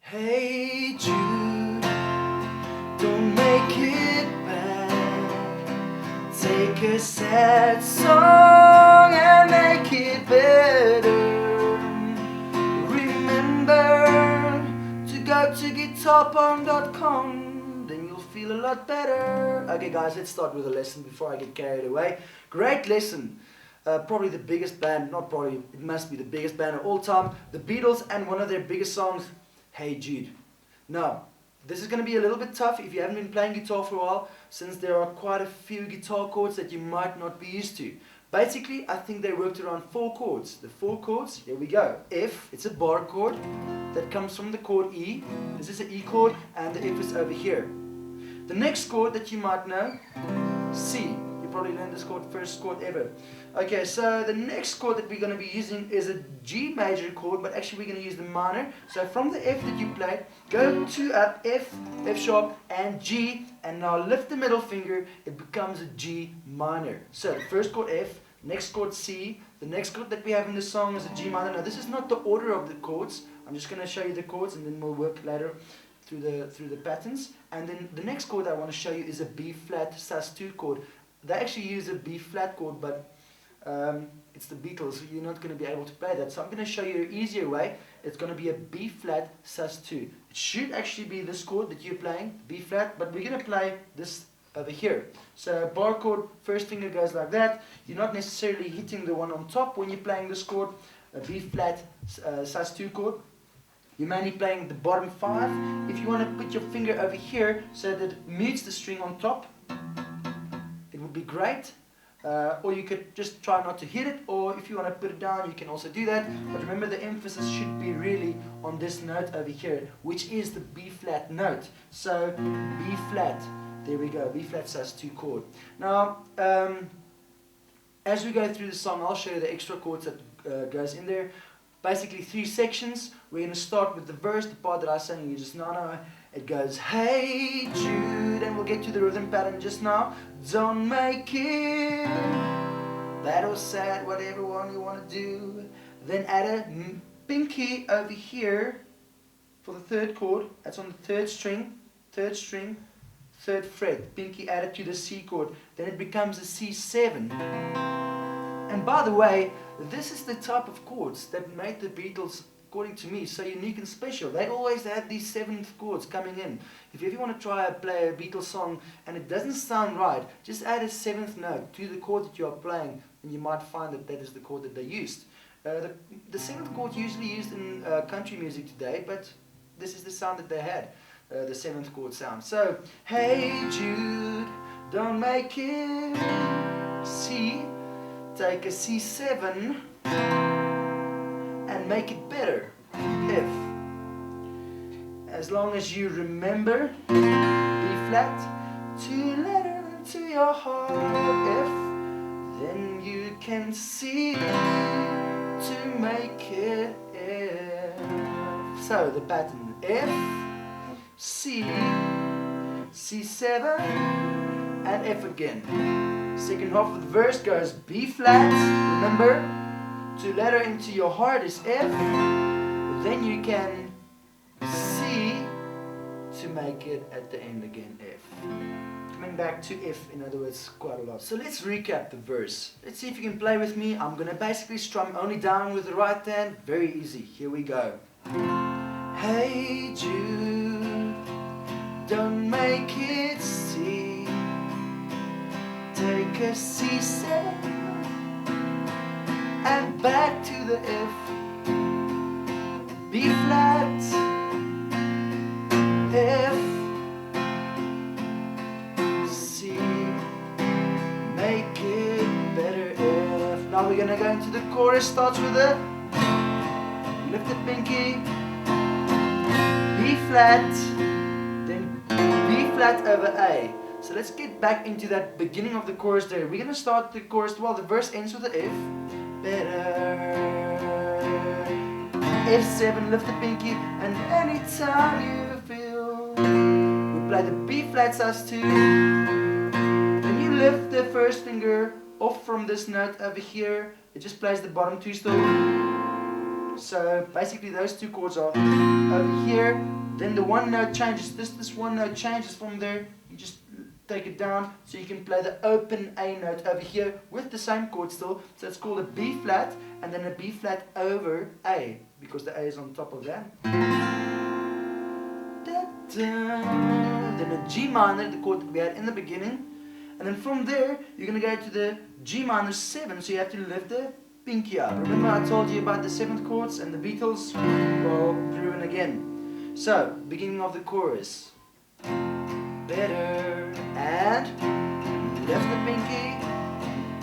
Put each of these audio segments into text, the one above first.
Hey Jude, don't make it bad. Take a sad song and make it better. Remember to go to guitarpong.com, then you'll feel a lot better. Okay guys, let's start with a lesson before I get carried away. Great lesson. Probably the biggest band, not probably, it must be the biggest band of all time, the Beatles, and one of their biggest songs, Hey Jude. Now, this is going to be a little bit tough if you haven't been playing guitar for a while, since there are quite a few guitar chords that you might not be used to. Basically, I think they worked around 4 chords. The 4 chords, here we go. F, it's a bar chord that comes from the chord E. This is an E chord, and the F is over here. The next chord that you might know, C. You probably learned this chord, first chord ever. Okay, so the next chord that we're going to be using is a G major chord, but actually we're going to use the minor. So from the F that you played, go 2 up, F, F sharp, and G, and now lift the middle finger, it becomes a G minor. So the first chord F, next chord C, the next chord that we have in the song is a G minor. Now this is not the order of the chords, I'm just going to show you the chords and then we'll work later through the patterns. And then the next chord I want to show you is a B flat sus2 chord. They actually use a B flat chord, but it's the Beatles, so you're not going to be able to play that. So I'm going to show you an easier way. It's going to be a B flat sus2. It should actually be this chord that you're playing, B flat, but we're going to play this over here. So bar chord, first finger goes like that. You're not necessarily hitting the one on top when you're playing this chord, a B flat sus2 chord. You're mainly playing the bottom 5. If you want to put your finger over here so that it mutes the string on top, it would be great. Or you could just try not to hit it, or if you want to put it down, you can also do that. But remember, the emphasis should be really on this note over here, which is the B flat note. So B flat, there we go, B flat sus2 chord. Now, as we go through the song, I'll show you the extra chords that goes in there. Basically 3 sections. We're going to start with the verse, the part that I sang you just now. It goes, hey Jude, and we'll get to the rhythm pattern just now. Don't make it bad or sad, whatever one you want to do. Then add a pinky over here for the 3rd chord. That's on the 3rd string, 3rd fret. Pinky added to the C chord. Then it becomes a C7. And by the way, this is the type of chords that made the Beatles, according to me, so unique and special. They always had these 7th chords coming in. If you ever want to try and play a Beatles song and it doesn't sound right, just add a 7th note to the chord that you are playing, and you might find that that is the chord that they used. The 7th chord usually used in country music today, but this is the sound that they had, the 7th chord sound. So, hey Jude, don't make it C, take a C7 and make it better, F. As long as you remember B flat, 2 letter to your heart, F, then you can C to make it F. So the pattern F, C, C7, and F again. Second half of the verse goes B flat, remember, 2 letter into your heart is F, then you can C to make it at the end again F. Coming back to F, in other words, quite a lot. So let's recap the verse. Let's see if you can play with me. I'm going to basically strum only down with the right hand. Very easy. Here we go. Hey Jude, don't make it C, take a C7 and back to the F, B flat, F, C, make it better F. Now we're gonna go into the chorus, starts with a lift the pinky, B flat, then B flat over A. So let's get back into that beginning of the chorus there. We're gonna start the chorus, well, the verse ends with an F. Better, F7, lift the pinky, and anytime you feel, we play the B flat sus2, then you lift the first finger off from this note over here, it just plays the bottom 2 still, So basically those two chords are over here. Then the one note changes. This one note changes from there. You just take it down so you can play the open A note over here with the same chord still. So it's called a B flat and then a B flat over A because the A is on top of that. Then a G minor, the chord that we had in the beginning. And then from there, you're going to go to the G minor 7, so you have to lift the pinky up. Remember I told you about the 7th chords and the Beatles? Well, proven again. So, beginning of the chorus. Better, and lift the pinky.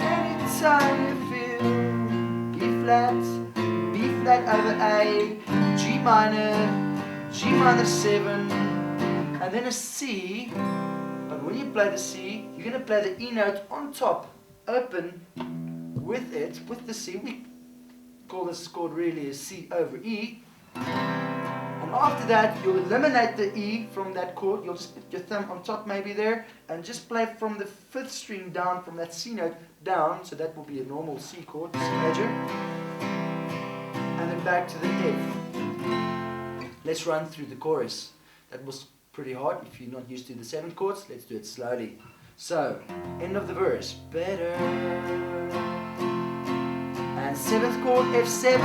Anytime you feel B flat over A, G minor 7, and then a C. But when you play the C, you're going to play the E note on top, open with it, with the C. We call this chord really a C over E. And after that, you'll eliminate the E from that chord. You'll just put your thumb on top maybe there, and just play from the 5th string down, from that C note down. So that will be a normal C chord, C major. And then back to the F. Let's run through the chorus. That was pretty hard if you're not used to the 7 chords. Let's do it slowly. So, end of the verse. Better. And 7th chord, F7.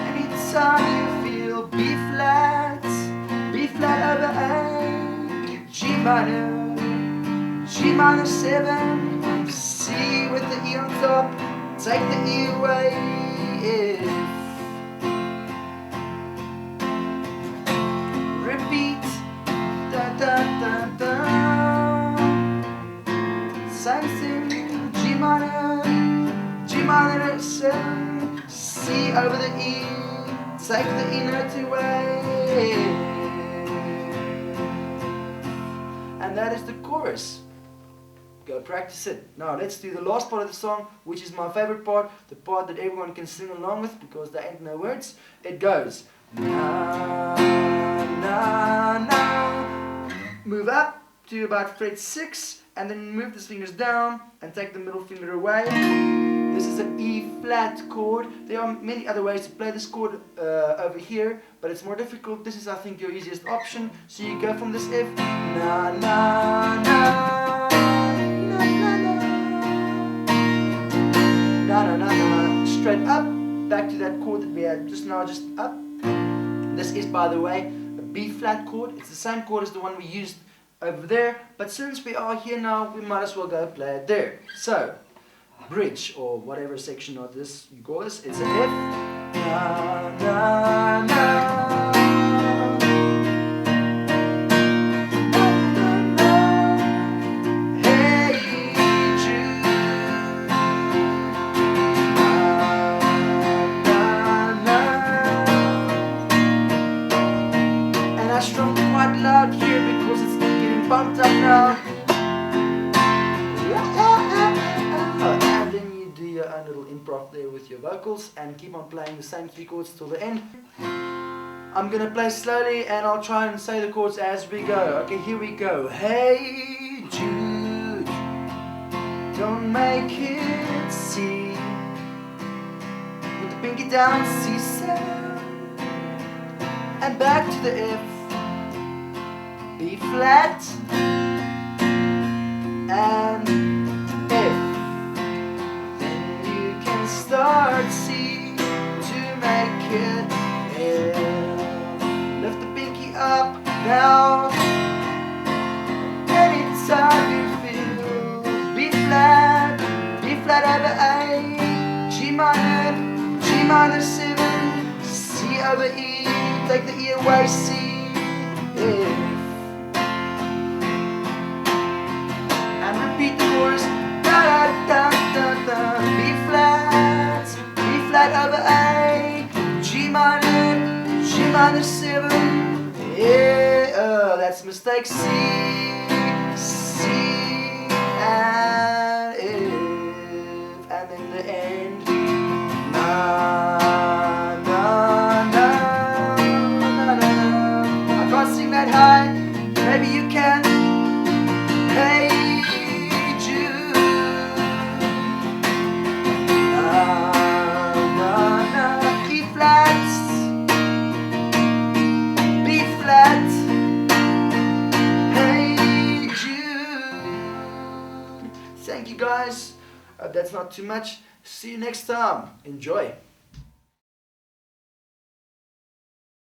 Anytime you feel B flat over A, G minor 7, C with the E on top, take the E away, F. Repeat, da da da da. Same thing, G minor 7, C over the E, take the E note away. And that is the chorus. Go practice it. Now let's do the last part of the song, which is my favorite part, the part that everyone can sing along with because there ain't no words. It goes na na na. Move up to about fret 6 and then move the fingers down and take the middle finger away. This is an E flat chord. There are many other ways to play this chord over here, but it's more difficult. This is, I think, your easiest option. So you go from this F, na na na, na na na, na na na na, straight up, back to that chord that we had just now, just up. This is, by the way, a B flat chord. It's the same chord as the one we used over there, but since we are here now, we might as well go play it there. So, bridge, or whatever section of this you call this, it's an F. Na, na, na. Hey, Jude. Na, na, na. And I strum quite loud here because it's getting bumped up now. And then you do your own little improv there with your vocals and keep on playing the same 3 chords till the end. I'm gonna play slowly and I'll try and say the chords as we go. Okay, here we go. Hey Jude, don't make it C. Put the pinky down, C7, and back to the F. B flat and F. Then you can start C to make it F. Lift the pinky up now. Anytime you feel B flat over A, G minor 7, C over E, take the E away, C, F. Repeat the chorus, da da da da, B flat over A, G minor 7, yeah, that's mistake, C, and F, and then the end, na na na na na. I can't sing that high, maybe you can. Hey. Na, na, na. Thank you guys. That's not too much. See you next time. Enjoy.